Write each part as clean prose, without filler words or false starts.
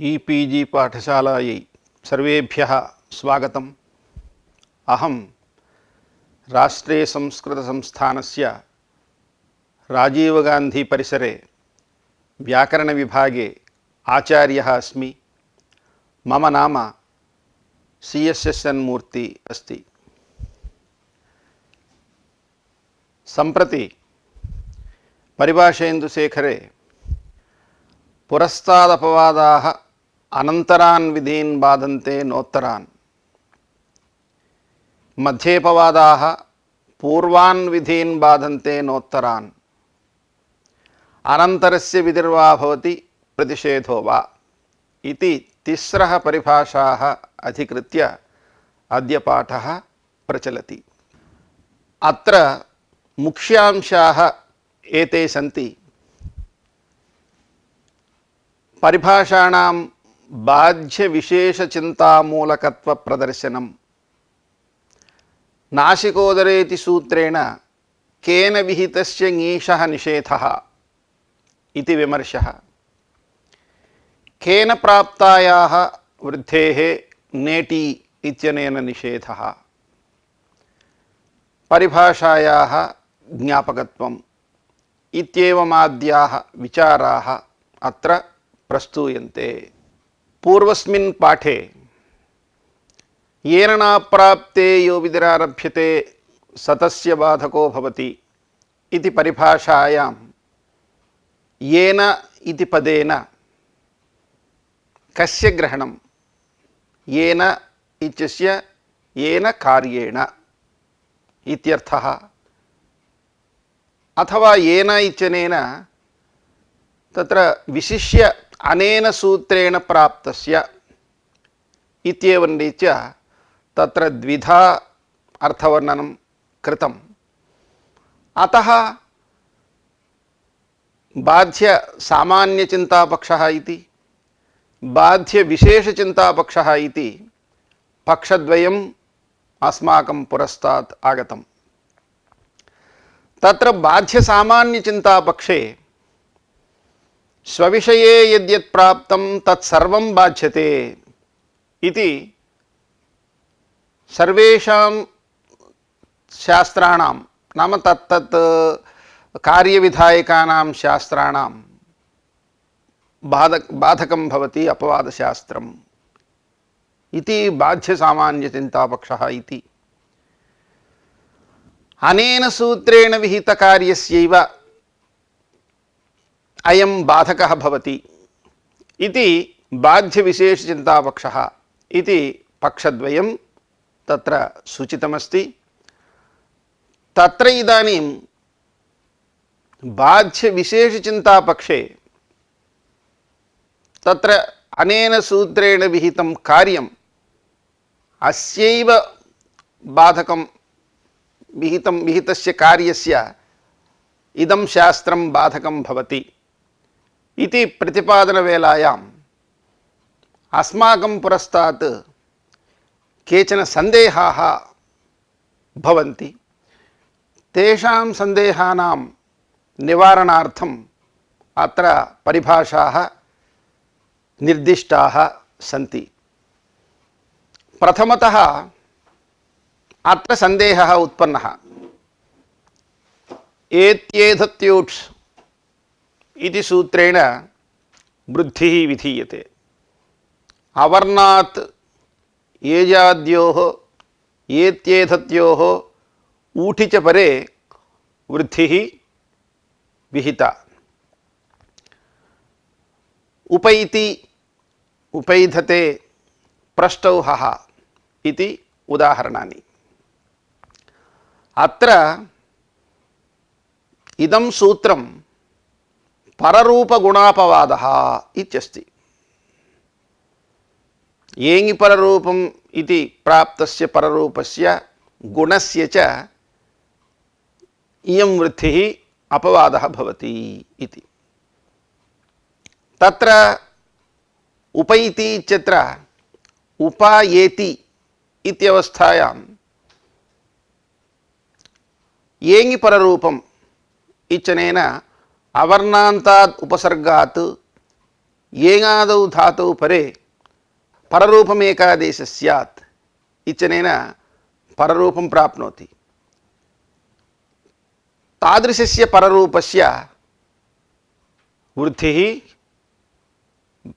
E-PG पाठशालायै सर्वेभ्यः स्वागतम्। अहं राष्ट्रीयसंस्कृतसंस्थानस्य राजीवगान्धीपरिसरे व्याकरणविभागे आचार्यः अस्मि। मम नाम CSSN मूर्ति अस्ति। सम्प्रति परिभाषेन्दुशेखरे पुरस्तादपवादाः अनन्तरान् विधीन् बाधन्ते नोत्तरान्, मध्येपवादाः पूर्वान् विधीन् बाधन्ते नोत्तरान्, अनन्तरस्य विधिर्वा भवति प्रतिषेधो वा इति तिस्रः परिभाषाः अधिकृत्य अद्य पाठः प्रचलति। अत्र मुख्यांशाः एते सन्ति। परिभाषाणां बाध्यविशेषचिन्तामूलकत्वप्रदर्शनं, नासिकोदरेति सूत्रेण केन विहितस्य ङीषः निषेधः इति विमर्शः, केन प्राप्तायाः वृद्धेः नेटि इत्यनेन निषेधः, परिभाषायाः ज्ञापकत्वम् इत्येवमाद्याः विचाराः अत्र प्रस्तूयन्ते। पूर्वस्मिन् पाठे येन नाप्राप्ते यो विधिरारभ्यते सतस्य बाधको भवति इति परिभाषायां येन इति पदेन कस्य ग्रहणं, येन इत्यस्य येन कार्येण इत्यर्थः, अथवा येन इत्यनेन तत्र विशिष्य अनेन सूत्रेण प्राप्तस्य इत्येवं रीत्या तत्र द्विधा अर्थवर्णनं कृतम्। अतः बाध्य सामान्यचिन्तापक्षः इति बाध्य विशेषचिन्तापक्षः इति पक्षद्वयम् अस्माकं पुरस्तात् आगतम्। तत्र बाध्य सामान्यचिन्तापक्षे स्वविषये यद्यत् प्राप्तं तत्सर्वं बाध्यते इति सर्वेषां शास्त्राणां, नाम तत्तत् कार्यविधायकानां शास्त्राणां बाधकं भवति अपवादशास्त्रम् इति बाध्यसामान्यचिन्तापक्षः इति। अनेन सूत्रेण विहितकार्यस्यैव अयं बाधकः भवति इति बाध्यविशेषचिन्तापक्षः इति पक्षद्वयं तत्र सूचितमस्ति। तत्र इदानीं बाध्यविशेषचिन्तापक्षे तत्र अनेन सूत्रेण विहितं कार्यम् अस्यैव बाधकं विहितस्य कार्यस्य इदं शास्त्रं बाधकं भवति इति प्रतिपादनवेलायाम् अस्माकं पुरस्तात् केचन सन्देहाः भवन्ति। तेषां सन्देहानां निवारणार्थम् अत्र परिभाषाः निर्दिष्टाः सन्ति। प्रथमतः अत्र सन्देहः उत्पन्नः। एत्येधत्यूट्स् इति सूत्रेण वृद्धिः विधीयते। अवर्णात् एजाद्योः एत्येधत्योः ऊठि च परे वृद्धिः विहिता। उपैति उपैधते प्रष्टौ हः इति उदाहरणानि। अत्र इदं सूत्रं पररूपगुणापवादः इत्यस्ति। येङि पररूपम् इति प्राप्तस्य पररूपस्य गुणस्य च इयं वृद्धिः अपवादः भवति इति। तत्र उपैति इत्यत्र उपायेति इत्यवस्थायां येङि पररूपम् इत्यनेन अवर्णान्तात् उपसर्गात् येङादौ धातौ परे पररूपमेकादेशः स्यात् इत्यनेन पररूपं प्राप्नोति। तादृशस्य पररूपस्य वृद्धिः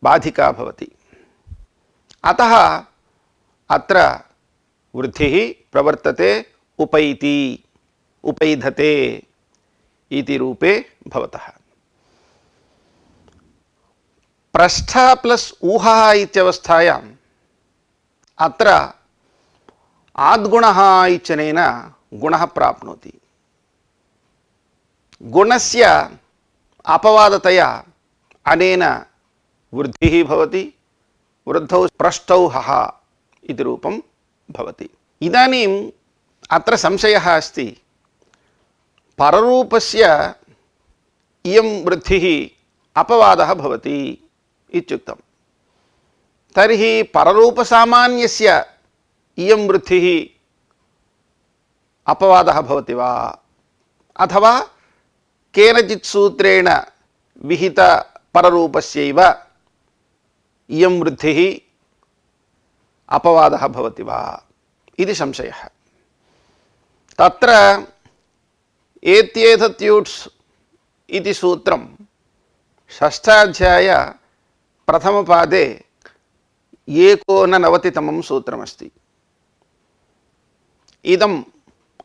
बाधिका भवति। अतः अत्र वृद्धिः प्रवर्तते उपैति उपैधते इति रूपे भवतः। प्रस्थ प्लस ऊहः इत्यवस्थायाम् अत्र आद्गुणः इत्यनेन गुणः प्राप्नोति। गुणस्य अपवादतया अनेन वृद्धिः भवति। वृद्धौ प्रष्टौ हः इति रूपं भवति। इदानीम् अत्र संशयः अस्ति, पररूपस्य इयं वृद्धिः अपवादः भवति इत्युक्तं। तर्हि पररूपसामान्यस्य इयं वृद्धिः अपवादः भवति वा, अथवा केनचित् सूत्रेण विहित पररूपस्यैव इयं वृद्धिः अपवादः भवति वा इति संशयः। तत्र एत्येतत्यूट्स् इति सूत्रं षष्ठाध्याय प्रथमपादे 190तमं सूत्रमस्ति। इदम्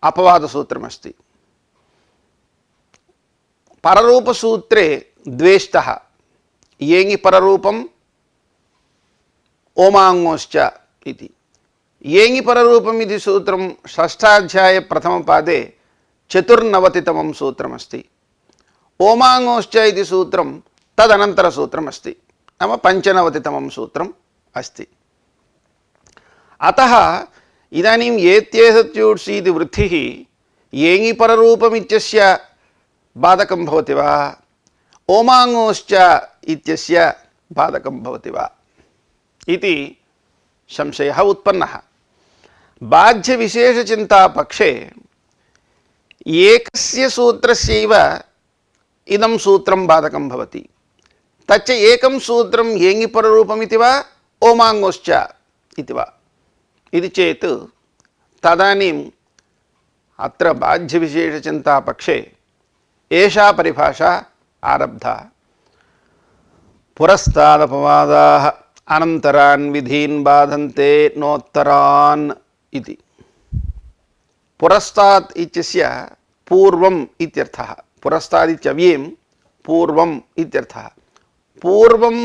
अपवादसूत्रमस्ति। पररूपसूत्रे द्वेष्टः येङि पररूपम् ओमाङ्गोश्च इति। येङि पररूपम् इति सूत्रं षष्ठाध्याय प्रथमपादे 94तमं सूत्रमस्ति। ओमाङ्गोश्च इति सूत्रं तदनन्तरसूत्रमस्ति, नाम 95तमं सूत्रम् अस्ति। अतः इदानीम् एत्येतत्यूट्स् इति वृद्धिः येङि पररूपमित्यस्य बाधकं भवति वा, ओमाङ्गोश्च इत्यस्य बाधकं भवति वा इति संशयः उत्पन्नः। बाध्यविशेषचिन्तापक्षे एकस्य सूत्रस्यैव इदं सूत्रं बाधकं भवति। तच्च एकं सूत्रं येङि पररूपमिति वा ओमाङ्गोश्च इति वा इति चेत् तदानीम् अत्र बाध्यविशेषचिन्तापक्षे एषा परिभाषा आरब्धा। पुरस्तादपवादाः अनन्तरान् विधीन् बाधन्ते नोत्तरान् इति। पुरस्तात् इत्यस्य पूर्वम् इत्यर्थः। पुरस्तात् इत्यव्ययं पूर्वम् इत्यर्थः। पूर्वं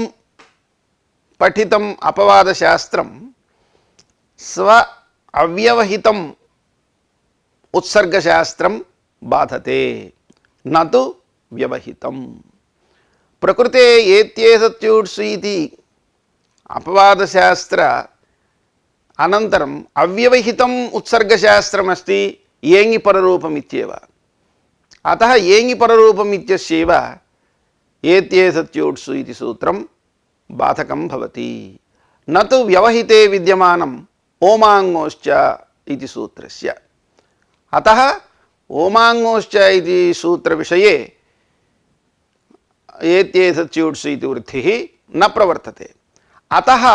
पठितम् अपवादशास्त्रं स्व अव्यवहितम् उत्सर्गशास्त्रं बाधते, न तु व्यवहितम्। प्रकृते एत्येतत्यूट्स् इति अपवादशास्त्र अनन्तरम् अव्यवहितम् उत्सर्गशास्त्रमस्ति येङि पररूपम् इत्येव। अतः येङि पररूपम् इत्यस्यैव एत्येतत्यूट्स् इति सूत्रं बाधकं भवति, न तु व्यवहिते विद्यमानम् ओमाङ्गोश्च इति सूत्रस्य। अतः ओमाङ्गोश्च इति सूत्रविषये एत्येतत्यूट्स् इति वृद्धिः न प्रवर्तते। अतः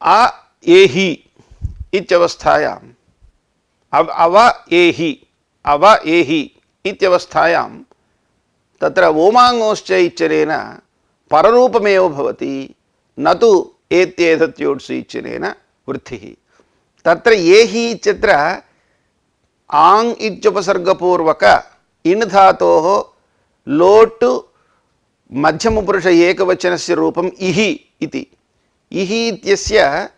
अ एहि इत्यवस्थायाम् अव एहि इत्यवस्थायां तत्र ओमाङ्गोश्च इत्यनेन पररूपमेव भवति, न तु एत्येतत्यूट्स् इत्यनेन वृद्धिः। तत्र एहि इत्यत्र आङ् इत्युपसर्गपूर्वक इण् धातोः लोट् मध्यमपुरुष एकवचनस्य रूपम् इहि इति। इहि इत्यस्य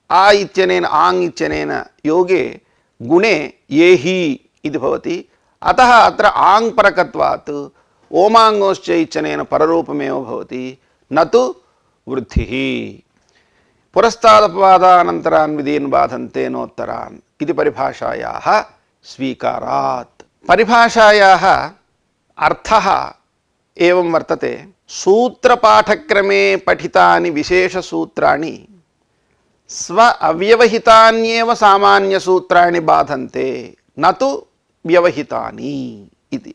आ इत्यनेन आङ् इत्यनेन योगे गुणे एहि इति भवति। अतः अत्र आङ् परकत्वात् ओमाङ्गोश्च इत्यनेन पररूपमेव भवति, न तु वृद्धिः। पुरस्तादपवादानन्तरान् विधीन् बाधन्ते नोत्तरान् इति परिभाषायाः स्वीकारात्। परिभाषायाः अर्थः एवं वर्तते। सूत्रपाठक्रमे पठितानि विशेषसूत्राणि स्व अव्यवहितान्येव सामान्यसूत्राणि बाधन्ते, न तु व्यवहितानि इति।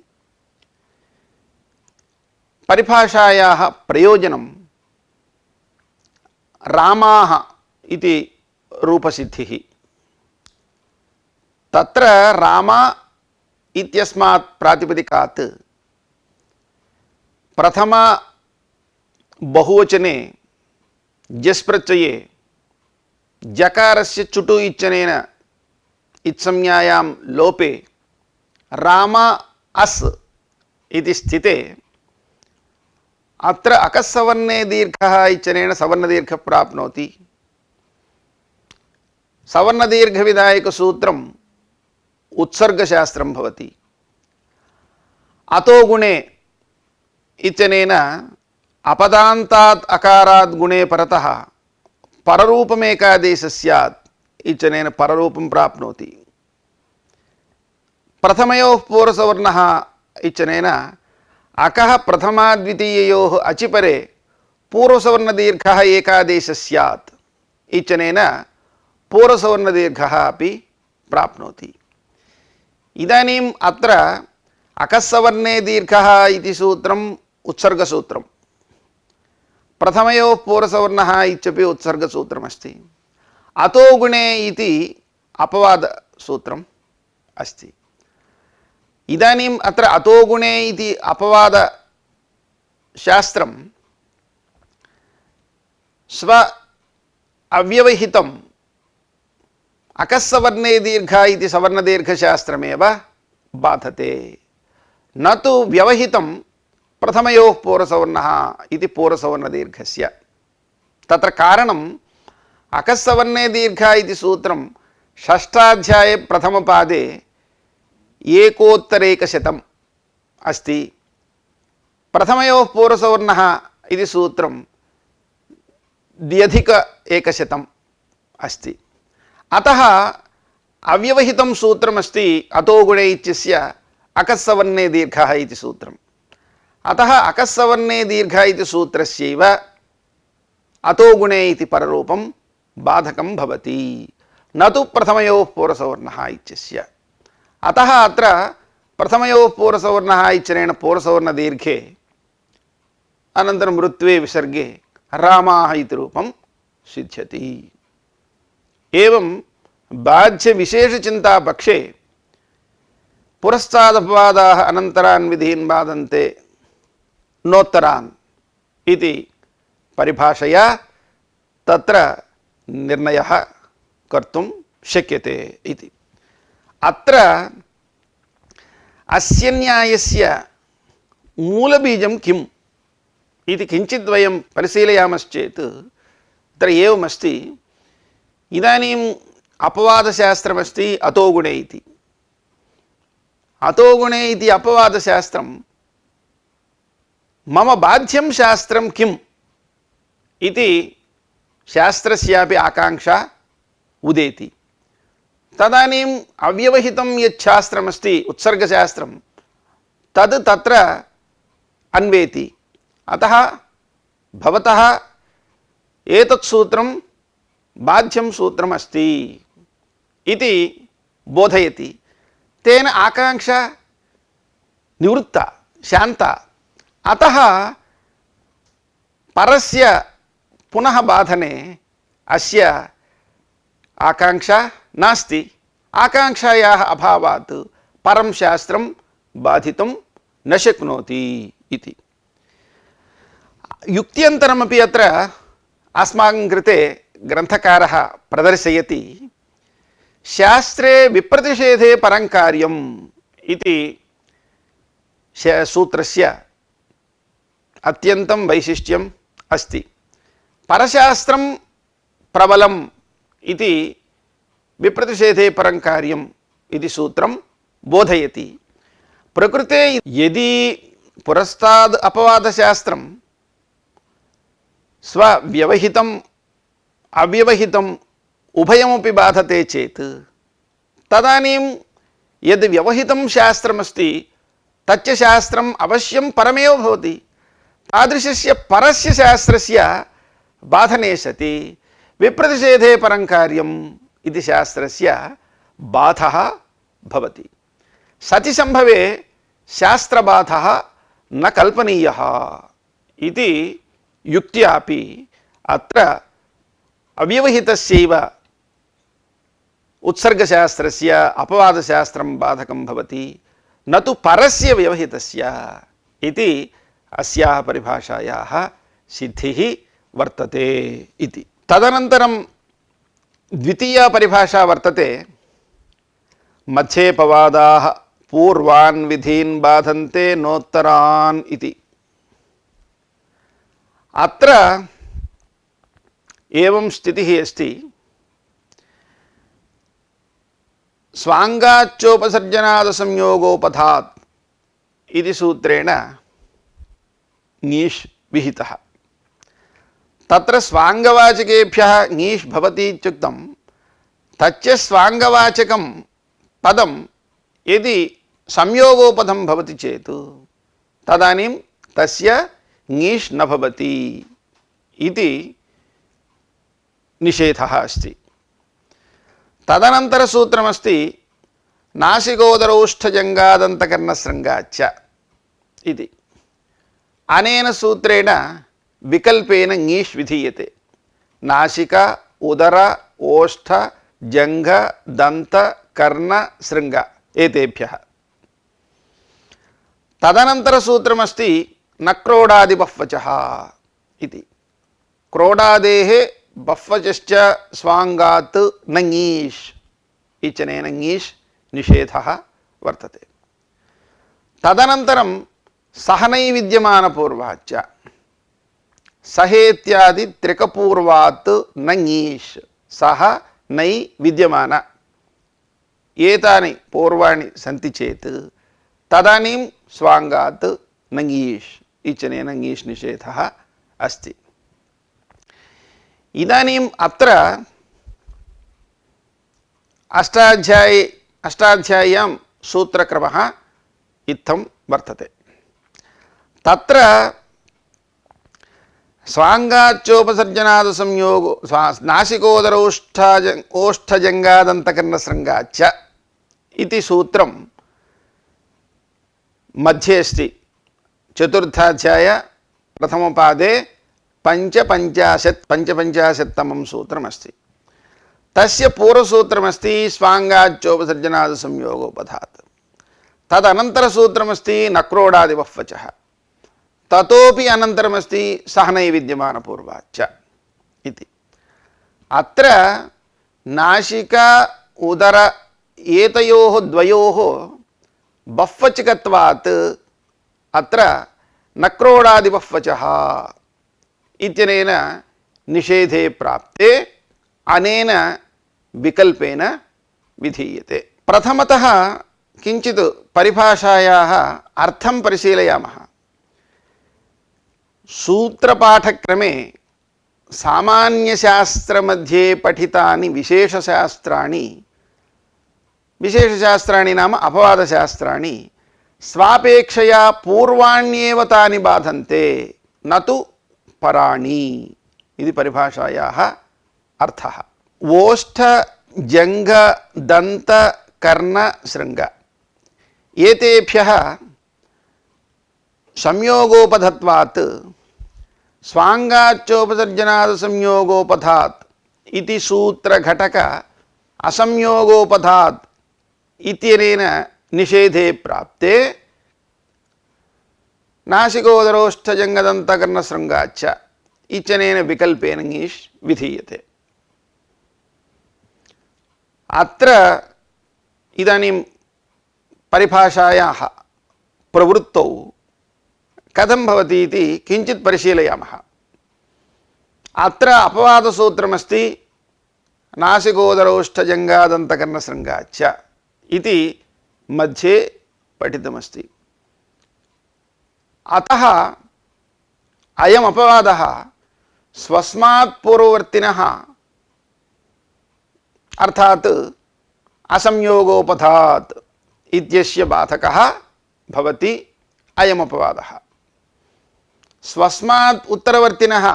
परिभाषायाः प्रयोजनं रामाः इति रूपसिद्धिः। तत्र राम इत्यस्मात् प्रातिपदिकात् प्रथम बहुवचने जस् प्रत्यये जकारस्य चुटु इत्यनेन इत्संज्ञायां लोपे राम अस् इति स्थिते अत्र अकस्सवर्णे दीर्घः इत्यनेन सवर्णदीर्घः प्राप्नोति। सवर्णदीर्घविधायकसूत्रम् उत्सर्गशास्त्रं भवति। अतो गुणे इत्यनेन अपदान्तात् अकारात् गुणे परतः पररूपमेकादेशः स्यात् इत्यनेन पररूपं प्राप्नोति। प्रथमयोः पूर्वसवर्णः इत्यनेन अकः प्रथमाद्वितीययोः अचिपरे पूर्वसवर्णदीर्घः एकादेशः स्यात् इत्यनेन पूर्वसवर्णदीर्घः अपि प्राप्नोति। इदानीम् अत्र अकस्सवर्णे दीर्घः इति सूत्रम् उत्सर्गसूत्रम्, प्रथमयोः पूर्वसवर्णः इत्यपि उत्सर्गसूत्रमस्ति। अतो गुणे इति अपवादसूत्रम् अस्ति। इदानीम् अत्र अतो गुणे इति अपवादशास्त्रं स्व अव्यवहितम् अकस्सवर्णे दीर्घ इति सवर्णदीर्घशास्त्रमेव बाधते, न तु व्यवहितं प्रथमयोः पूर्वसवर्णः इति पूर्वसवर्णदीर्घस्य। तत्र कारणम् अकस्सवर्णे दीर्घ इति सूत्रं षष्ठाध्याये प्रथमपादे एकोत्तरैकशतम् अस्ति। प्रथमयोः पूर्वसवर्णः इति सूत्रं द्व्यधिक एकशतम् अस्ति। अतः अव्यवहितं सूत्रमस्ति अतो गुणे इत्यस्य अकस्सवर्णे दीर्घः इति सूत्रम्। अतः अकस्सवर्णे दीर्घ इति सूत्रस्यैव अतो गुणे इति पररूपं बाधकं भवति, न तु प्रथमयोः पूर्वसवर्णः इत्यस्य। अतः अत्र प्रथमयोः पूर्वसवर्णः इत्यनेन पूर्वसवर्णदीर्घे अनन्तरं ऋत्वे विसर्गे रामाः इति रूपं सिद्ध्यति। एवं बाध्यविशेषचिन्तापक्षे पुरस्तादपवादाः अनन्तरान् विधीन् बाधन्ते नोत्तरान् इति परिभाषया तत्र निर्णयः कर्तुं शक्यते इति। अत्र अस्य न्यायस्य मूलबीजं किम् इति किञ्चित् वयं परिशीलयामश्चेत् तत्र एवमस्ति। इदानीम् अपवादशास्त्रमस्ति अतो गुणे इति। अतो गुणे इति अपवादशास्त्रं मम बाध्यं शास्त्रं किम् इति शास्त्रस्यापि आकाङ्क्षा उदेति। तदानीम् अव्यवहितं यत् शास्त्रमस्ति उत्सर्गशास्त्रं तद् तत्र अन्वेति। अतः भवतः एतत् सूत्रं बाध्यं सूत्रमस्ति इति बोधयति। तेन आकाङ्क्षा निवृत्ता शान्ता। अतः परस्य पुनः बाधने अस्य आकाङ्क्षा नास्ति। आकाङ्क्षायाः अभावात् परं शास्त्रं बाधितुं न शक्नोति इति। युक्त्यन्तरमपि अत्र अस्माकं कृते ग्रन्थकारः प्रदर्शयति। शास्त्रे विप्रतिषेधे परं कार्यम् इति सूत्रस्य अत्यन्तं वैशिष्ट्यम् अस्ति। परशास्त्रं प्रबलम् इति विप्रतिषेधे परं कार्यम् इति सूत्रं बोधयति। प्रकृते यदि पुरस्ताद् अपवादशास्त्रं स्वव्यवहितम् अव्यवहितम् उभयमपि बाधते चेत् तदानीं यद् व्यवहितं शास्त्रमस्ति तच्च शास्त्रम् अवश्यं परमेव भवति। तादृशस्य परस्य शास्त्रस्य बाधने सति विप्रतिषेधे परं कार्यम् इति शास्त्रस्य बाधः भवति। सति संभवे शास्त्रबाधः न कल्पनीयः इति युक्त्यापि अत्र अव्यवहितस्यैव उत्सर्गशास्त्रस्य अपवादशास्त्रं बाधकं भवति न तु परस्य व्यवहितस्य इति अस्याः परिभाषायाः सिद्धिः वर्तते इति। तदनन्तरं द्वितीया परिभाषा वर्तते मध्येपवादाः पूर्वान् विधीन् बाधन्ते नोत्तरान् इति। अत्र एवं स्थितिः अस्ति, स्वाङ्गाच्चोपसर्जनादसंयोगोपधात् इति सूत्रेण ङीष् विहितः। तत्र स्वाङ्गवाचकेभ्यः ङीष् भवति इत्युक्तं तच्च स्वाङ्गवाचकं पदं यदि संयोगोपधं भवति चेत् तदानीं तस्य ङीष् न भवति इति निषेधः अस्ति। तदनन्तरसूत्रमस्ति नासिकोदरौष्ठजङ्गादन्तकर्णशृङ्गाच्च इति। अनेन सूत्रेण विकल्पेन ङीष् विधीयते। नासिका उदर ओष्ठ जङ्घ दन्त कर्ण शृङ्ग एतेभ्यः। तदनन्तरसूत्रमस्ति नक्रोडादिबह्वचः इति। क्रोडादेः बह्वचश्च स्वाङ्गात् न ङीष् इत्यनेन ङीष् निषेधः वर्तते। तदनन्तरं सहनैविद्यमानपूर्वाच्च सहेत्यादि त्रिकपूर्वात् न ङीष् सह नै विद्यमान एतानि पूर्वाणि सन्ति चेत् तदानीं स्वाङ्गात् न ङीष् इत्यनेन ङीष् निषेधः अस्ति। इदानीम् अत्र अष्टाध्याय्यां सूत्रक्रमः इत्थं वर्तते। तत्र स्वाङ्गाच्चोपसर्जनादसंयोगो नासिकोदरौष्ठजङ्गादन्तकर्णशृङ्गाच्च इति सूत्रं मध्ये अस्ति। चतुर्थाध्याय प्रथमपादे पञ्चपञ्चाशत्तमं सूत्रमस्ति। तस्य पूर्वसूत्रमस्ति स्वाङ्गाच्चोपसर्जनादसंयोगोपधात्। तदनन्तरसूत्रमस्ति नक्रोडादिबह्वचः। ततोपि अनन्तरमस्ति सहनैविद्यमानपूर्वाच्च इति। अत्र नासिका उदर एतयोः द्वयोः बह्वचकत्वात् अत्र नक्रोडादिबह्वचः इत्यनेन निषेधे प्राप्ते अनेन विकल्पेन विधीयते। प्रथमतः किञ्चित् परिभाषायाः अर्थं परिशीलयामः। सूत्रपाठक्रमे सामान्यशास्त्रमध्ये पठितानि विशेषशास्त्राणि नाम अपवादशास्त्राणि स्वापेक्षया पूर्वाण्येव तानि बाधन्ते न तु पराणि इति परिभाषायाः अर्थः। ओष्ठ जङ्घ दन्त कर्ण शृङ्ग एतेभ्यः संयोगोपधत्वात् स्वाङ्गाच्चोपसर्जनादसंयोगोपधात् इति सूत्रघटक असंयोगोपधात् इत्यनेन निषेधे प्राप्ते नासिकोदरोष्ठजङ्गदन्तकर्णशृङ्गाच्च इत्यनेन विकल्पेन ङीष् विधीयते। अत्र इदानीं परिभाषायाः प्रवृत्तौ कथं भवति इति किञ्चित् परिशीलयामः। अत्र अपवादसूत्रमस्ति नासिकोदरौष्ठजङ्गादन्तकर्णशृङ्गाच्च इति मध्ये पठितमस्ति। अतः अयम् अपवादः स्वस्मात् पूर्ववर्तिनः अर्थात् असंयोगोपधात् इत्यस्य बाधकः भवति अयम् अपवादः। स्वस्मात् उत्तरवर्तिनः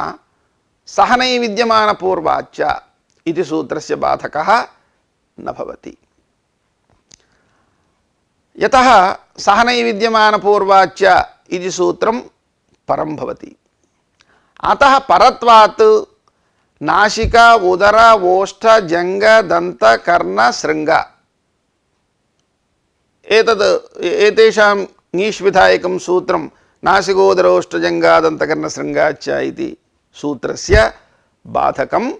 सहनैविद्यमानपूर्वाच्च इति सूत्रस्य बाधकः न भवति। यतः सहनैविद्यमानपूर्वाच्च इति सूत्रं परं भवति। अतः परत्वात् नासिका उदर ओष्ठ जंग दंत कर्ण शृंग एतेषां ङीष् विधायकं सूत्रं नासिकोदरोष्ठजङ्गादन्तकर्णशृङ्गाच्च इति सूत्रस्य बाधकं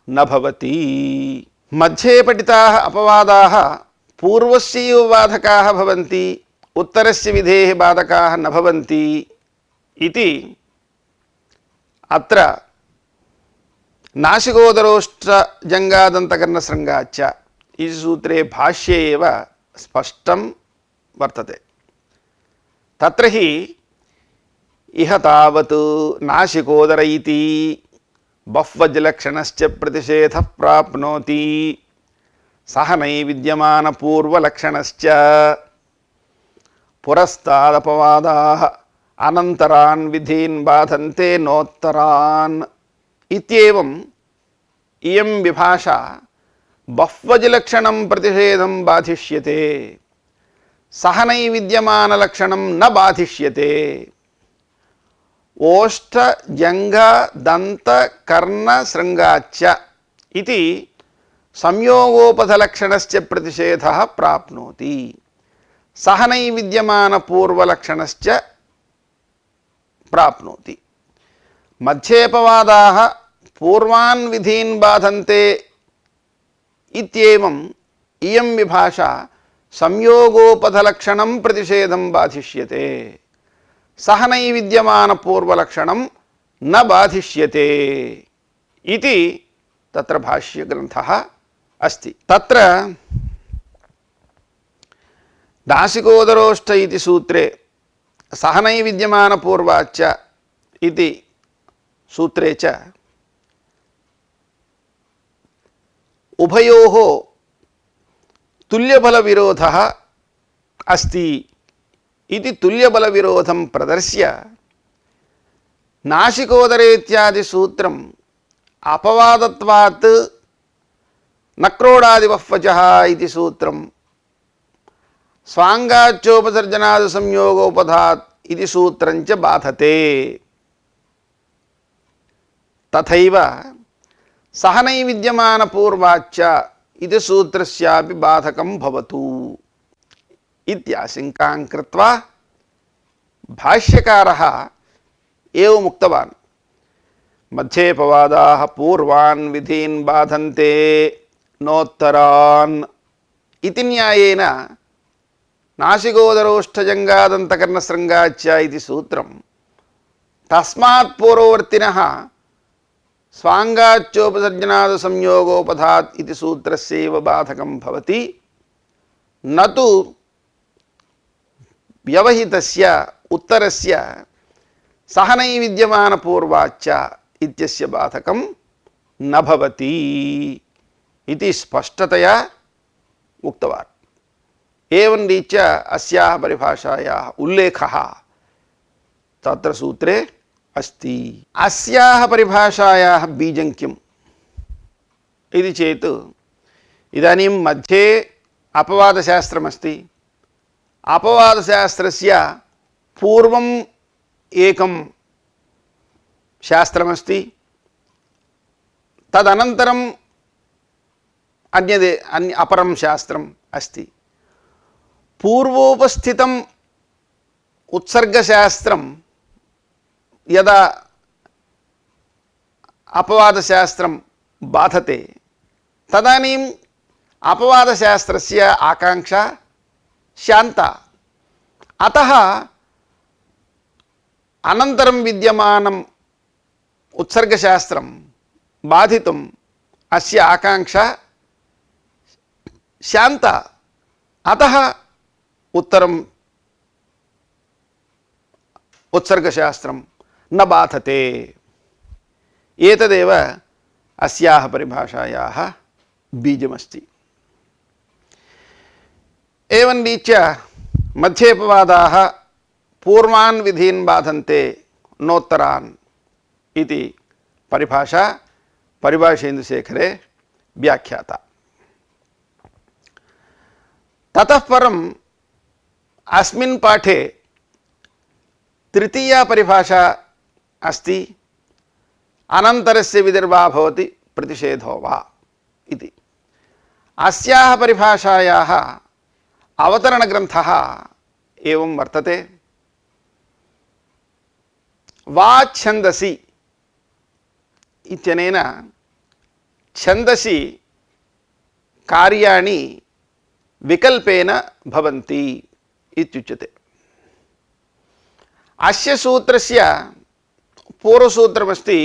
न भवति। मध्ये पठिताः अपवादाः पूर्वस्यैव बाधकाः भवन्ति, उत्तरस्य विधेः बाधकाः न भवन्ति इति अत्र नासिकोदरोष्ठजङ्गादन्तकर्णशृङ्गाच्च इति सूत्रे भाष्ये एव स्पष्टं वर्तते। तत्र हि इह तावत् नासिकोदर इति बह्वजलक्षणश्च प्रतिषेधः प्राप्नोति सह नैविद्यमानपूर्वलक्षणश्च पुरस्तादपवादाः अनन्तरान् विधीन् बाधन्ते नोत्तरान् इत्येवम् इयं विभाषा बह्वजलक्षणं प्रतिषेधं बाधिष्यते सह नैविद्यमानलक्षणं न बाधिष्यते। ओष्ठ जंघ दंत कर्ण शृंगाच्च इति संयोगोपधलक्षणस्य प्रतिषेधः प्राप्नोति सह नैविद्यमानपूर्वलक्षणश्च प्राप्नोति। मध्येपवादाः पूर्वान् विधीन् बाधन्ते इत्येवम् इयं विभाषा संयोगोपधलक्षणं प्रतिषेधं बाधिष्यते सह नैविद्यमानपूर्वलक्षणं न बाधिष्यते इति तत्र भाष्यग्रन्थः अस्ति। तत्र नासिकोदरोष्ठ इति सूत्रे सह नैविद्यमानपूर्वाच्च इति सूत्रे च उभयोः तुल्यबलविरोधः अस्ति इति तुल्यबलविरोधं प्रदर्श्य नासिकोदरे इत्यादि सूत्रम् अपवादत्वात् नक्रोडादिवह्वचः इति सूत्रं स्वाङ्गाच्चोपसर्जनादि संयोगोपधात् इति सूत्रं च बाधते। तथैव सह नैविद्यमानपूर्वाच्च इति सूत्रस्यापि बाधकं भवतु इत्याशङ्कां कृत्वा भाष्यकारः एवम् उक्तवान् मध्येपवादाः पूर्वान् विधीन् बाधन्ते नोत्तरान् इति न्यायेन नासिकोदरोष्ठजङ्गादन्तकर्णशृङ्गाच्च इति सूत्रं तस्मात् पूर्ववर्तिनः स्वाङ्गाच्चोपसर्जनाद संयोगोपधात् इति सूत्रस्यैव बाधकं भवति न तु व्यवहितस्य उत्तरस्य सह नैविद्यमानपूर्वाच्च इत्यस्य बाधकं न भवति इति स्पष्टतया उक्तवान्। एवं रीत्य अस्याः परिभाषायाः उल्लेखः तत्र सूत्रे अस्ति। अस्याः परिभाषायाः बीजं किम् इति चेत् इदानीं मध्ये अपवादशास्त्रमस्ति। अपवादशास्त्रस्य पूर्वम् एकं शास्त्रमस्ति, तदनन्तरम् अपरं शास्त्रम् अस्ति। पूर्वोपस्थितम् उत्सर्गशास्त्रं यदा अपवादशास्त्रं बाधते तदानीम् अपवादशास्त्रस्य आकांक्षा शान्ता। अतः अनन्तरं विद्यमानम् उत्सर्गशास्त्रं बाधितुम् अस्य आकांक्षा शान्ता। अतः उत्तरम् उत्सर्गशास्त्रं न बाधते। एतदेव अस्याः परिभाषायाः बीजमस्ति। एवं रीत्य मध्येपवादाः पूर्वान् विधीन् बाधन्ते नोत्तरान् इति परिभाषा परिभाषेन्दुशेखरे व्याख्याता। ततः परम् अस्मिन् पाठे तृतीया परिभाषा अस्ति। अनन्तरस्य विधिर्वा भवति प्रतिषेधो वा इति। अस्याः परिभाषायाः अवतरणग्रन्थः एवं वर्तते। वा छन्दसि इत्यनेन छन्दसि कार्याणि विकल्पेन भवन्ति इत्युच्यते। अस्य सूत्रस्य पूर्वसूत्रमस्ति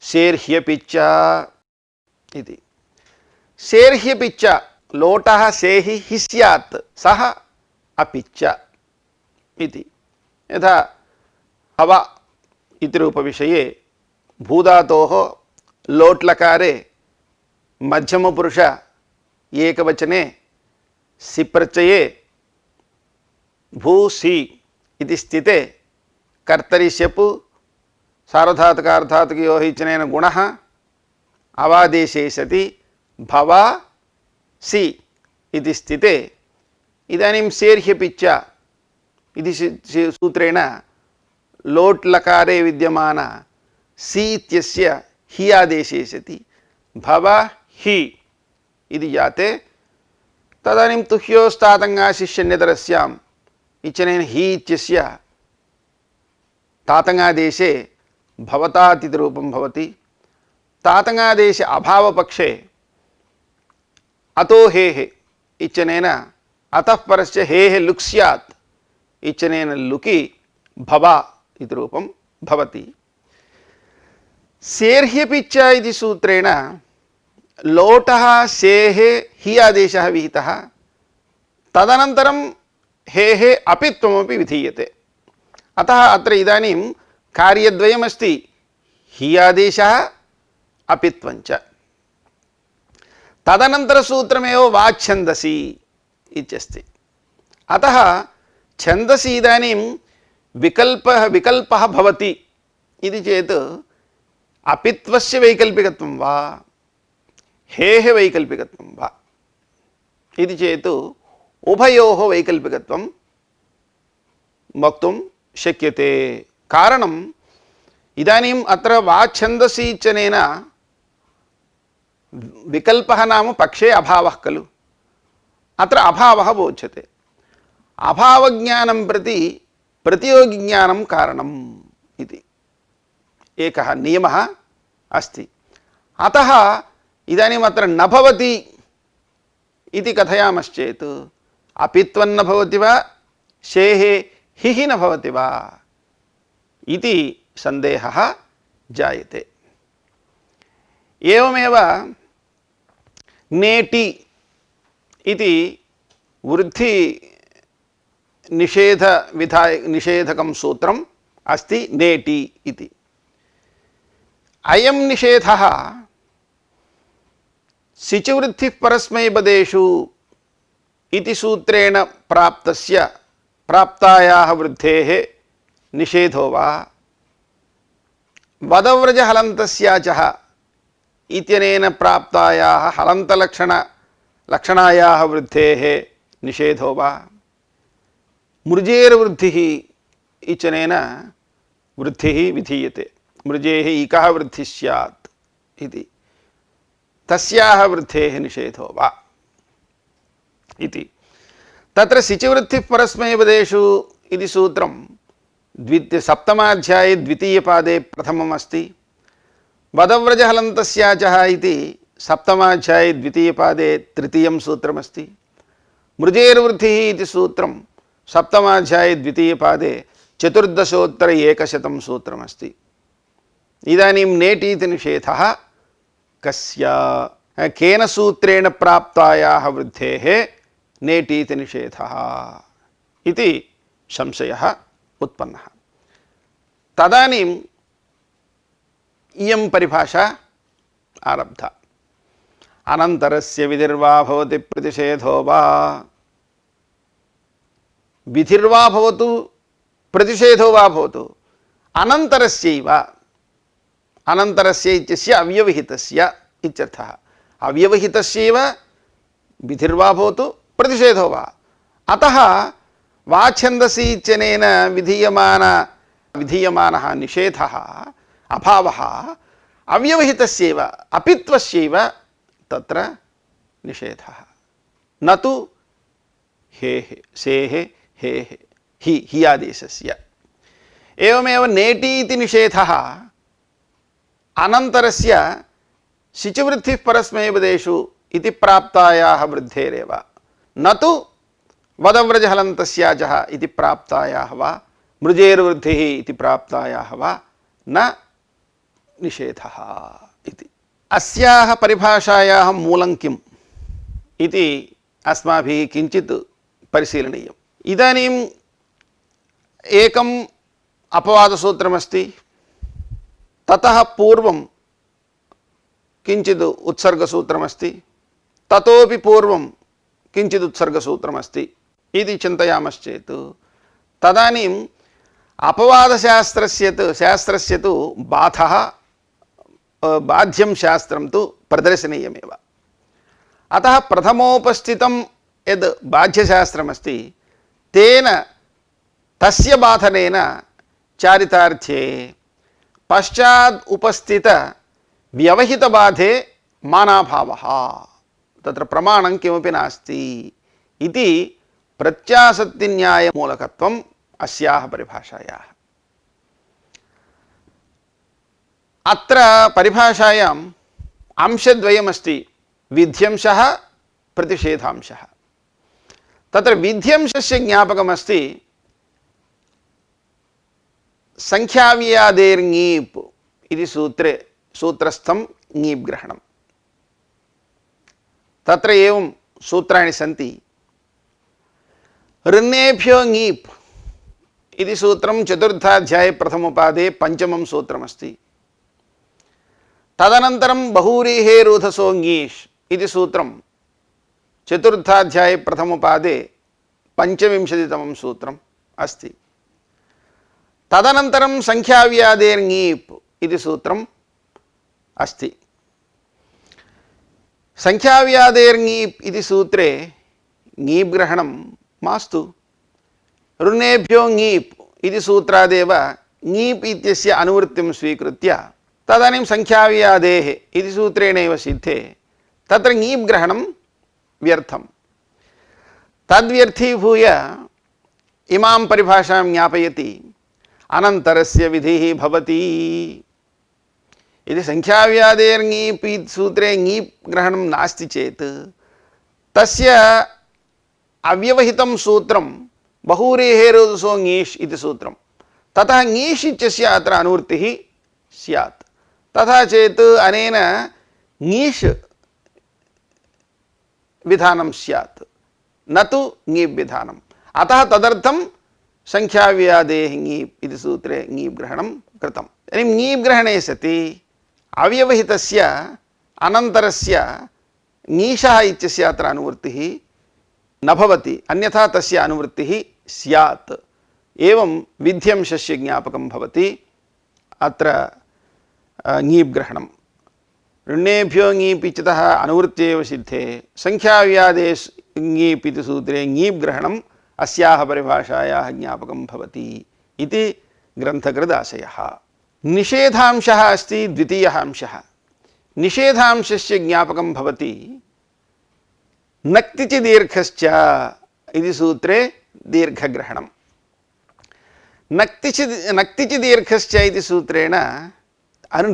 सेर्ह्यपि च इति। सेर्ह्यपि च लोटः सेहि हि स्यात् सः अपि च इति। यथा हव इति रूपविषये भूधातोः लोट्लकारे मध्यमपुरुष एकवचने सिप्रत्यये भूसि इति स्थिते कर्तरि शपु सार्वधातुकार्धातुकयोः इत्यनेन गुणः अवादेशे सति भवा सि इति स्थिते इदानीं सेर्ह्यपि च इति सूत्रेण लोट् लकारे विद्यमान सि इत्यस्य हि आदेशे सति भव हि इति जाते। तदानीं तुह्योस्तातङ्गाशिष्यन्यतरस्याम् इत्यनेन हि इत्यस्य तातङ्गादेशे भवतात् इति रूपं भवति। तातङ्गादेश अभावपक्षे अतो हेः इत्यनेन अतः परस्य हेः लुक् स्यात् इत्यनेन लुकि भवा इति रूपं भवति। सेर्ह्यपि च इति सूत्रेण लोटः सेः हि आदेशः विहितः, तदनन्तरं हेः अपित्वमपि विधीयते। अतः अत्र इदानीं कार्यद्वयमस्ति, हि आदेशः अपित्वञ्च। तदनन्तरसूत्रमेव वा छन्दसि इत्यस्ति। अतः छन्दसि इदानीं विकल्पः भवति इति चेत् अपित्वस्य वैकल्पिकत्वं वा हेः वैकल्पिकत्वं वा इति चेत् उभयोः वैकल्पिकत्वं वक्तुं शक्यते। कारणम् इदानीम् अत्र वा छन्दसि इत्यनेन विकल्पः नाम पक्षे अभावः खलु। अत्र अभावः बोध्यते। अभावज्ञानं प्रति प्रतियोगिज्ञानं कारणम् इति एकः नियमः अस्ति। अतः इदानीम् अत्र न भवति इति कथयामश्चेत् अपित्वं न भवति वा शेः हिः न भवति वा इति सन्देहः जायते। एवमेव नेटि इति वृद्धि निषेधकं सूत्रम् अस्ति नेटि इति। अयं निषेधः सिचुवृत्तिः परस्मैपदेषु इति सूत्रेण प्राप्तायाः वृद्धेः निषेधो वा वदव्रजहलन्तस्याचः इत्यनेन प्राप्तायाः हलन्तलक्षणायाः वृद्धेः निषेधो वा मृजेर्वृद्धिः इत्यनेन वृद्धिः विधीयते। मृजेः इकः वृद्धिः स्यात् इति तस्याः वृद्धेः निषेधो वा इति। तत्र सिचवृत्तिः परस्मैपदेषु इति सूत्रं सप्तमाध्याये द्वितीयपादे प्रथमम् अस्ति। वदव्रजहलन्तस्याचः इति सप्तमाध्याये द्वितीयपादे तृतीयं सूत्रमस्ति। मृजेर्वृद्धिः इति सूत्रं सप्तमाध्याये द्वितीयपादे चतुर्दशोत्तर 100 सूत्रमस्ति। इदानीं नेटि इति निषेधः कस्य केन सूत्रेण प्राप्तायाः वृद्धेः नेटि इति निषेधः इति संशयः उत्पन्नः। तदानीम् इयं परिभाषा आरब्धा। अनन्तरस्य विधिर्वा भवति प्रतिषेधो वा विधिर्वा भवतु प्रतिषेधो वा भवतु अनन्तरस्यैव अनन्तरस्य इत्यस्य अव्यवहितस्य इत्यर्थः। अव्यवहितस्यैव विधिर्वा भवतु प्रतिषेधो वा। अतः वा छन्दसि इत्यनेन विधीयमानः निषेधः अभावः अव्यवहितस्यैव अपित्वस्यैव तत्र निषेधः न तु हेः सेः हेः हि आदेशस्य। एवमेव नेटि इति निषेधः अनन्तरस्य शिचुवृत्तिः परस्मैपदेषु इति प्राप्तायाः वृद्धेरेव न तु वदव्रजहलन्तस्याजः इति प्राप्तायाः वा मृजेर्वृद्धिः इति प्राप्तायाः वा न निषेधः इति। अस्याः परिभाषायाः मूलं किम् इति अस्माभिः किञ्चित् परिशीलनीयम्। इदानीम् एकम् अपवादसूत्रमस्ति, ततः पूर्वं किञ्चित् उत्सर्गसूत्रमस्ति, ततोपि पूर्वं किञ्चित् उत्सर्गसूत्रमस्ति इति चिन्तयामश्चेत् तदानीम् अपवादशास्त्रस्य तु बाधः बाध्यं शास्त्रं तु प्रदर्शनीयमेव। अतः प्रथमोपस्थितं यद् बाध्यशास्त्रमस्ति तेन तस्य बाधनेन चारितार्थे पश्चात् उपस्थित व्यवहितबाधे मानाभावः तत्र प्रमाणं किमपि नास्ति इति प्रत्यासत्तिन्यायमूलकत्वम् अस्याः परिभाषायाः। अत्र परिभाषायाम् अंशद्वयमस्ति, विध्यंशः प्रतिषेधांशः। तत्र विध्यंशस्य ज्ञापकमस्ति संख्याव्यादेर्ङीप् इति सूत्रस्थं ङीप् ग्रहणम्। तत्र एवं सूत्राणि सन्ति। ऋन्नेभ्यो ङीप् इति सूत्रं चतुर्थाध्याये प्रथमपादे पञ्चमं सूत्रमस्ति। तदनन्तरं बहुव्रीहेरूधसो ङीष् इति सूत्रं चतुर्थाध्याये प्रथमपादे पञ्चविंशतितमं सूत्रम् अस्ति। तदनन्तरं संख्याव्यादेर्ङीप् इति सूत्रम् अस्ति। संख्याव्यादेर्ङीप् इति सूत्रे ङीप् ग्रहणं मास्तु। ऋन्नेभ्यो ङीप् इति सूत्रादेव ङीप् इत्यस्य अनुवृत्तिं स्वीकृत्य तदानीं संख्याव्यादेः इति सूत्रेणैव सिद्धे तत्र ङीप् ग्रहणं व्यर्थम्। तद्व्यर्थीभूय इमां परिभाषां ज्ञापयति अनन्तरस्य विधिः भवति इति। संख्याव्यादेर्ङीप् इति सूत्रे ङीप् ग्रहणं नास्ति चेत् तस्य अव्यवहितं सूत्रं बहुव्रीहेरूधसो ङीष् इति सूत्रं, ततः ङीष् इत्यस्य अत्र अनुवृत्तिः स्यात्। तथा चेत् अनेन ङीष् विधानं स्यात् न तु ङीप् विधानम्। अतः तदर्थं संख्याव्यादेः ङीप् इति सूत्रे ङीप् ग्रहणं कृतम्। इदानीं ङीप् ग्रहणे सति अव्यवहितस्य अनन्तरस्य ङीषः इत्यस्य अत्र अनुवृत्तिः न भवति, अन्यथा तस्य अनुवृत्तिः स्यात्। एवं विध्यंशस्य ज्ञापकं भवति अत्र ङीप् ग्रहणम्। ऋण्येभ्यो ङीप् इत्यतः अनुवृत्त्येव सिद्धे संख्याव्यादेः ङीप् इति सूत्रे ङीप् ग्रहणम् अस्याः परिभाषायाः ज्ञापकं भवति इति ग्रन्थकृदाशयः। निषेधांशः अस्ति द्वितीयः अंशः। निषेधांशस्य ज्ञापकं भवति नक्तिचि दीर्घश्च इति सूत्रे दीर्घग्रहणम्। नक्तिचि दीर्घश्च इति सूत्रेण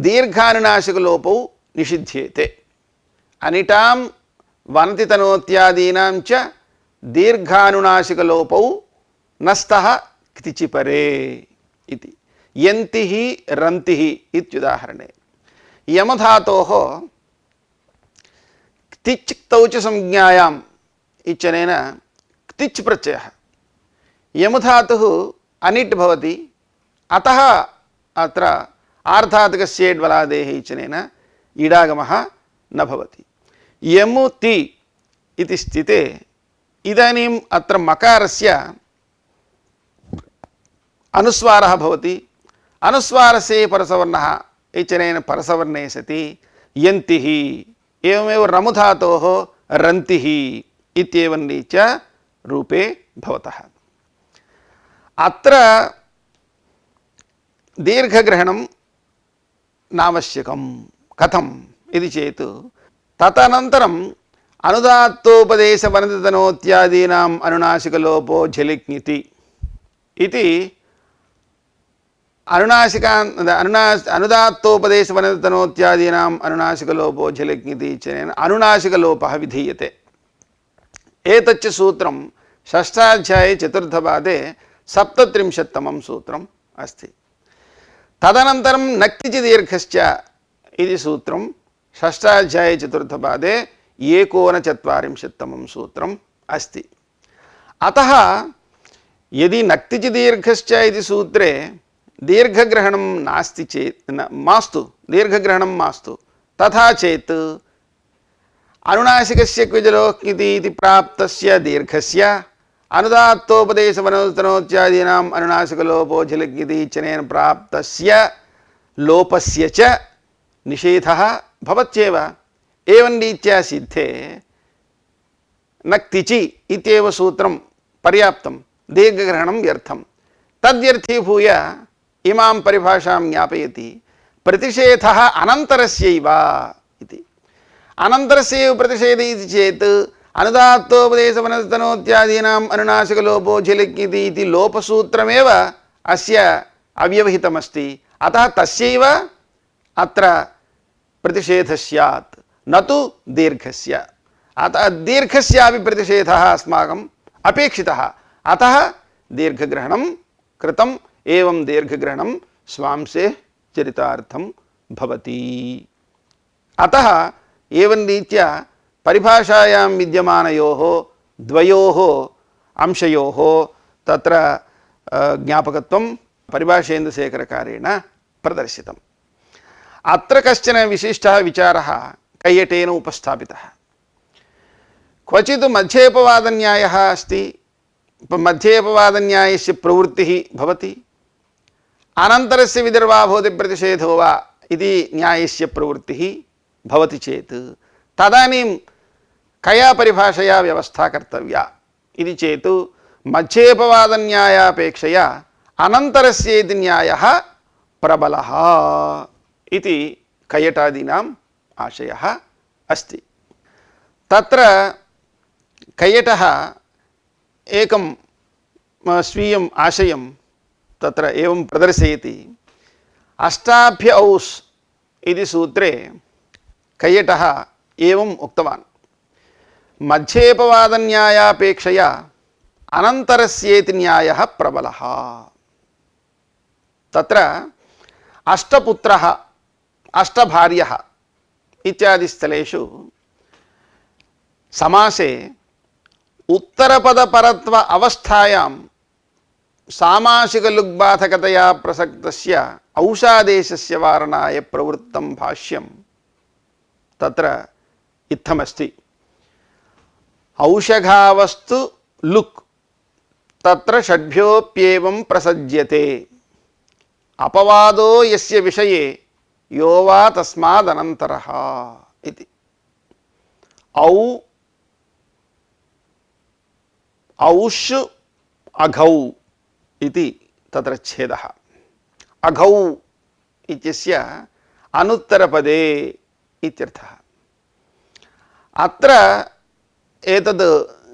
दीर्घानुनासिकलोपौ निषिध्येते। अनिटां वनतितनोत्यादीनां च दीर्घानुनासिकलोपौ नस्तः क्तिचिपरे इति। यन्तिः रन्तिः इत्युदाहरणे यमधातोः क्तिच् क्तौ च संज्ञायाम् इत्यनेन क्तिच् प्रत्ययः यमधातुः अनिट् भवति, अतः अत्र आर्धातुकस्येड्वलादेः इत्यनेन ईडागमः न भवति। यमुति इति स्थिते इदानीम् अत्र मकारस्य अनुस्वारः भवति। अनुस्वारस्य परसवर्णः इत्यनेन परसवर्णे सति यन्तिः, एवमेव रमुधातोः रन्तिः इत्येवं रीत्या रूपे भवतः। अत्र दीर्घग्रहणं नावश्यकं कथम् इति चेत् तदनन्तरं अनुदात्तोपदेशवनिततनोत्यादीनाम् अनुनासिकलोपो झलिक्ङिति इति अनुदात्तोपदेशवनिततनोत्यादीनाम् अनुनासिकलोपो झलिक्ङिति इत्यनेन अनुनासिकलोपः विधीयते। एतच्च सूत्रं षष्ठाध्याये चतुर्थपादे 37तमं सूत्रम् अस्ति। तदनन्तरं नक्तिचि दीर्घश्च इति सूत्रं षष्ठाध्याये चतुर्थपादे 39तमं सूत्रम् अस्ति। अतः यदि नक्तिचि दीर्घश्च इति सूत्रे दीर्घग्रहणं नास्ति चेत् मास्तु दीर्घग्रहणं मास्तु तथा चेत् अनुनासिकस्य क्विजलोक्ङिति इति प्राप्तस्य दीर्घस्य अनुदात्तोपदेशवनिततनोत्यादीनाम् अनुनासिकलोपो झलिक्ङिति इत्यनेन प्राप्तस्य लोपस्य च निषेधः भवत्येव। एवं रीत्या सिद्धे नक्तिचि इत्येव सूत्रं पर्याप्तं, दीर्घग्रहणं व्यर्थं। तद्व्यर्थीभूय इमां परिभाषां ज्ञापयति प्रतिषेधः अनन्तरस्यैव इति। अनन्तरस्यैव प्रतिषेधः इति चेत् अनुदात्तोपदेशवनिततनोत्यादीनाम् अनुनासिकलोपो झलिक्ङिति इति लोपसूत्रमेव अस्य अव्यवहितमस्ति। अतः तस्यैव अत्र प्रतिषेधः स्यात्, न तु दीर्घस्य। अतः दीर्घस्यापि प्रतिषेधः अस्माकम् अपेक्षितः। अतः दीर्घग्रहणं कृतम्। एवं दीर्घग्रहणं स्वांसे चरितार्थं भवति। अतः एवं रीत्या परिभाषायां विद्यमानयोः द्वयोः अंशयोः तत्र ज्ञापकत्वं परिभाषेन्दुशेखरकारेण प्रदर्शितम्। अत्र कश्चन विशिष्टः विचारः कैयटेन उपस्थापितः। क्वचित् मध्येपवादन्यायः अस्ति, मध्येपवादन्यायस्य प्रवृत्तिः भवति, अनन्तरस्य विदर्भा भवति प्रतिषेधो वा इति न्यायस्य प्रवृत्तिः भवति चेत् तदानीं कया परिभाषया व्यवस्था कर्तव्या इति चेत् मध्येपवादन्यायापेक्षया अनन्तरस्य इति न्यायः प्रबलः इति कैयटादीनाम् आशयः अस्ति। तत्र कैयटः एकं स्वीयम् आशयं तत्र एवं प्रदर्शयति। अष्टाभ्य औस् इति सूत्रे कैयटः एवम् उक्तवान्, मध्येपवादन्यायापेक्षया अनन्तरस्येति न्यायः प्रबलः। तत्र अष्टपुत्रः अष्टभार्यः इत्यादि स्थलेषु समासे उत्तरपदपरत्व अवस्थायां सामासिकलुग्बाधकतया प्रसक्तस्य औषादेशस्य वारणाय प्रवृत्तं भाष्यं तत्र इत्थमस्ति। औषघावस्तु लुक् तत्र षड्भ्योऽप्येवं प्रसज्यते, अपवादो यस्य विषये यो वा तस्मादनन्तरः इति। औष् अघौ इति तत्र छेदः। अघौ इत्यस्य अनुत्तरपदे इत्यर्थः। अत्र एतद्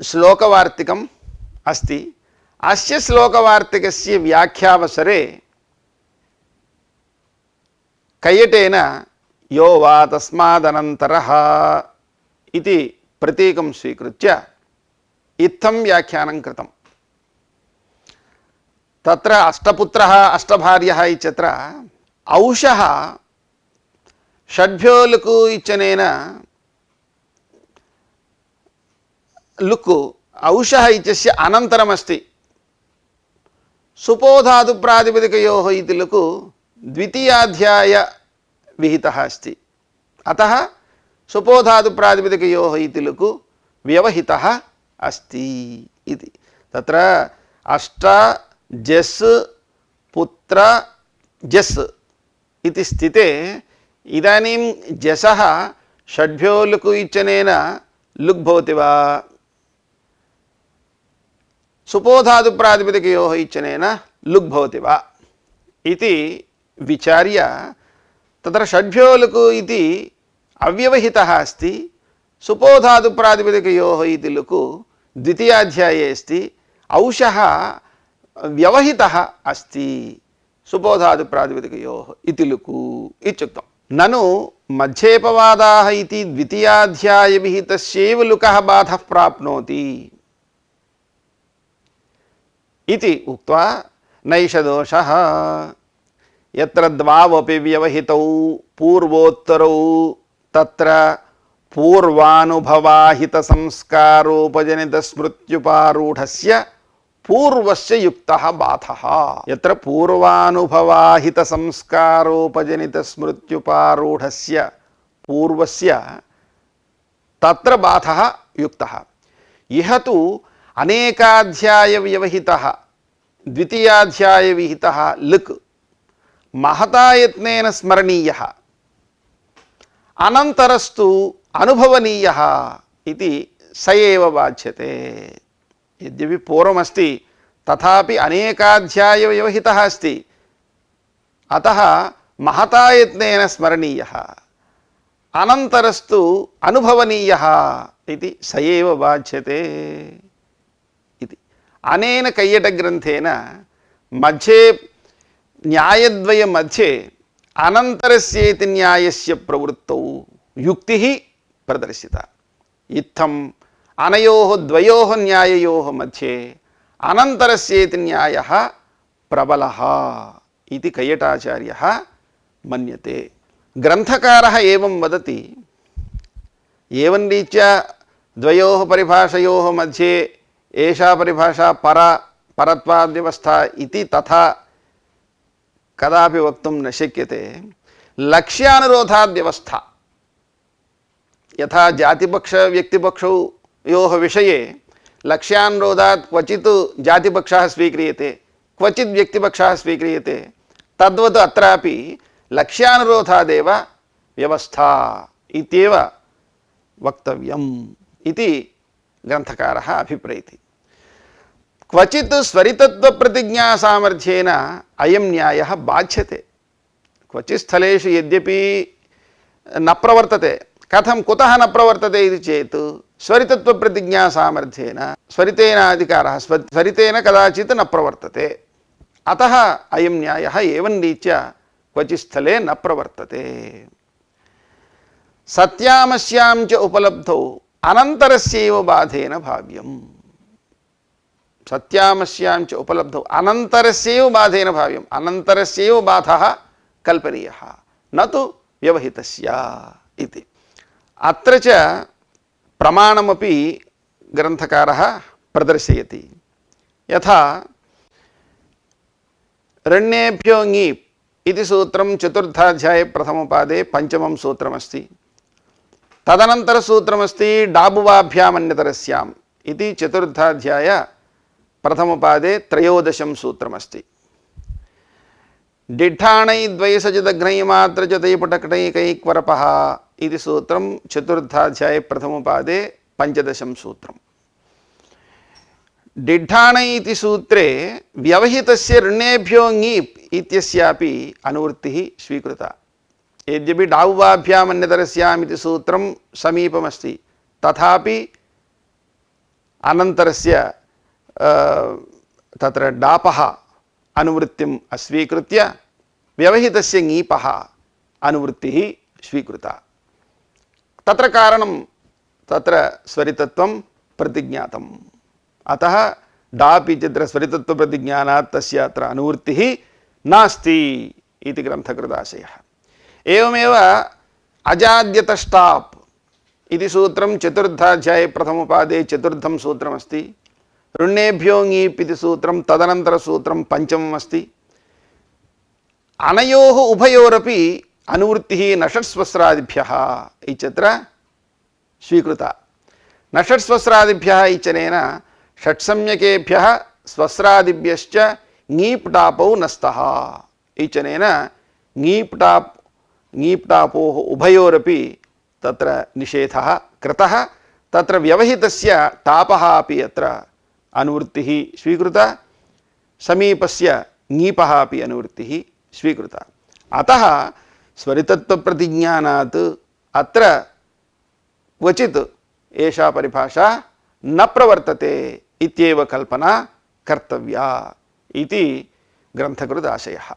श्लोकवार्तिकम् अस्ति। अस्य श्लोकवार्तिकस्य व्याख्यावसरे कैयटेन यो वा तस्मादनन्तरः इति प्रतीकं स्वीकृत्य इत्थं व्याख्यानं कृतम्। तत्र अष्टपुत्रः अष्टभार्यः इत्यत्र औषः षड्भ्यो लुकु इत्यनेन लुक् औषः इत्यस्य अनन्तरमस्ति। सुपोधातुप्रातिपदिकयोः इति लुक् द्वितीयाध्याय विहितः अस्ति। अतः सुपोधातुप्रातिपदिकयोः इति लुक् व्यवहितः अस्ति इति। तत्र अष्ट जस् पुत्र जस् इति स्थिते इदानीं जसः षड्भ्यो लुक् इत्यनेन लुक् भवति वा, सुपोधातुप्रातिपदिकयोः इत्यनेन लुक् भवति वा इति विचार्य तत्र षड्भ्यो लुकु इति अव्यवहितः अस्ति, सुपोधातु प्रातिपदिकयोः इति लुकु द्वितीयाध्याये अस्ति, अंशः व्यवहितः अस्ति सुपोधातु प्रातिपदिकयोः इति लुकु इत्युक्तम्। ननु मध्येपवादाः इति द्वितीयाध्यायविहितस्यैव लुकः बाधः प्राप्नोति इति उक्त्वा नैष दोषः यत्र द्वावपि व्यवहितौ पूर्वोत्तरौ तत्र पूर्वानुभवाहितसंस्कारोपजनितस्मृत्युपारूढस्य पूर्वस्य युक्तः बाधः। यत्र पूर्वानुभवाहितसंस्कारोपजनितस्मृत्युपारूढस्य पूर्वस्य तत्र बाधः युक्तः। इह तु अनेकाध्यायव्यवहितः द्वितीयाध्यायविहितः लुक् महता यत्नेन स्मरणीयः, अनन्तरस्तु अनुभवनीयः इति स एव बाध्यते। यद्यपि पूर्वमस्ति तथापि अनेकाध्यायव्यवहितः अस्ति, अतः महता यत्नेन स्मरणीयः, अनन्तरस्तु अनुभवनीयः इति स एव बाध्यते इति। अनेन कैयटग्रन्थेन मध्ये न्यायद्वय मध्ये अनन्तरस्येति न्यायस्य प्रवृत्तौ युक्तिः प्रदर्शिता। इत्थम् अनयोः द्वयोः न्याययोः मध्ये अनन्तरस्येति न्यायः प्रबलः इति कैयटाचार्यः मन्यते। ग्रन्थकारः एवं वदति, एवं रीत्या द्वयोः परिभाषयोः मध्ये एषा परिभाषा परत्वाद्व्यवस्था इति तथा कदापि वक्तुं न शक्यते। लक्ष्यानुरोधाद्व्यवस्था, यथा जातिपक्ष व्यक्तिपक्षयोः विषये लक्ष्यानुरोधात् क्वचित् जातिपक्षः स्वीक्रियते, क्वचित् व्यक्तिपक्षः स्वीक्रियते, तद्वत् अत्रापि लक्ष्यानुरोधादेव व्यवस्था इत्येव वक्तव्यम् इति ग्रन्थकारः अभिप्रैति। क्वचित् स्वरितत्वप्रतिज्ञा सामर्थ्येन अयं न्यायः बाध्यते। क्वचित् स्थलेषु यद्यपि न प्रवर्तते, कथं कुतः न प्रवर्तते इति चेत् स्वरितत्वप्रतिज्ञा सामर्थ्येन स्वरितेनाधिकारः स्वरितेन कदाचित् न प्रवर्तते, अतः अयं न्यायः एवं रीत्या क्वचित् स्थले न प्रवर्तते। सत्यामस्यां च उपलब्धौ अनन्तरस्यैव बाधेन भाव्यम्। सत्यामस्यां च उपलब्धौ अनन्तरस्यैव बाधेन भाव्यम्। अनन्तरस्यैव बाधः कल्पनीयः, न तु व्यवहितस्य इति। अत्र च प्रमाणमपि ग्रन्थकारः प्रदर्शयति। यथा रण्येभ्यो ङीप् इति सूत्रं चतुर्थाध्याये प्रथमपादे पञ्चमं सूत्रमस्ति। तदनन्तरसूत्रमस्ति डाबुवाभ्यामन्यतरस्याम् इति चतुर्थाध्याय प्रथमपादे त्रयोदशं सूत्रमस्ति। डिढ्ढाणै द्वयसजदघ्नै मात्र च तैपुटकटैकैक्वरपः इति सूत्रं चतुर्थाध्याये प्रथमपादे पञ्चदशं सूत्रम्। डिढ्ढाणै इति सूत्रे व्यवहितस्य ऋणेभ्यो ङीप् इत्यस्यापि अनुवृत्तिः स्वीकृता। यद्यपि डाबुवाभ्यामन्यतरस्याम् इति सूत्रं समीपमस्ति, तथापि अनन्तरस्य तत्र डापः अनुवृत्तिम् अस्वीकृत्य व्यवहितस्य ङीपः अनुवृत्तिः स्वीकृता। तत्र कारणं तत्र स्वरितत्वं प्रतिज्ञातम्, अतः डाप् इत्यत्र स्वरितत्वप्रतिज्ञानात् तस्य अत्र अनुवृत्तिः नास्ति इति ग्रन्थकृताशयः। एवमेव अजाद्यतष्टाप् इति सूत्रं चतुर्थाध्याये प्रथमपादे चतुर्थं सूत्रमस्ति। ऋण्येभ्यो ङीप् इति सूत्रं तदनन्तरसूत्रं पञ्चमम् अस्ति। अनयोः उभयोरपि अनुवृत्तिः नषट्स्वस्रादिभ्यः इत्यत्र स्वीकृता। नषट्स्वस्रादिभ्यः इत्यनेन षट्सम्यकेभ्यः स्वस्रादिभ्यश्च ङीप् टापौ नस्तः इत्यनेन ङीप् टापोः उभयोरपि तत्र निषेधः कृतः। तत्र व्यवहितस्य टापः अपि अत्र अनुवृत्तिः स्वीकृता, समीपस्य ङीपः अपि अनुवृत्तिः स्वीकृता। अतः स्वरितत्वप्रतिज्ञानात् अत्र क्वचित् एषा परिभाषा न प्रवर्तते इत्येव कल्पना कर्तव्या इति ग्रन्थकृदाशयः।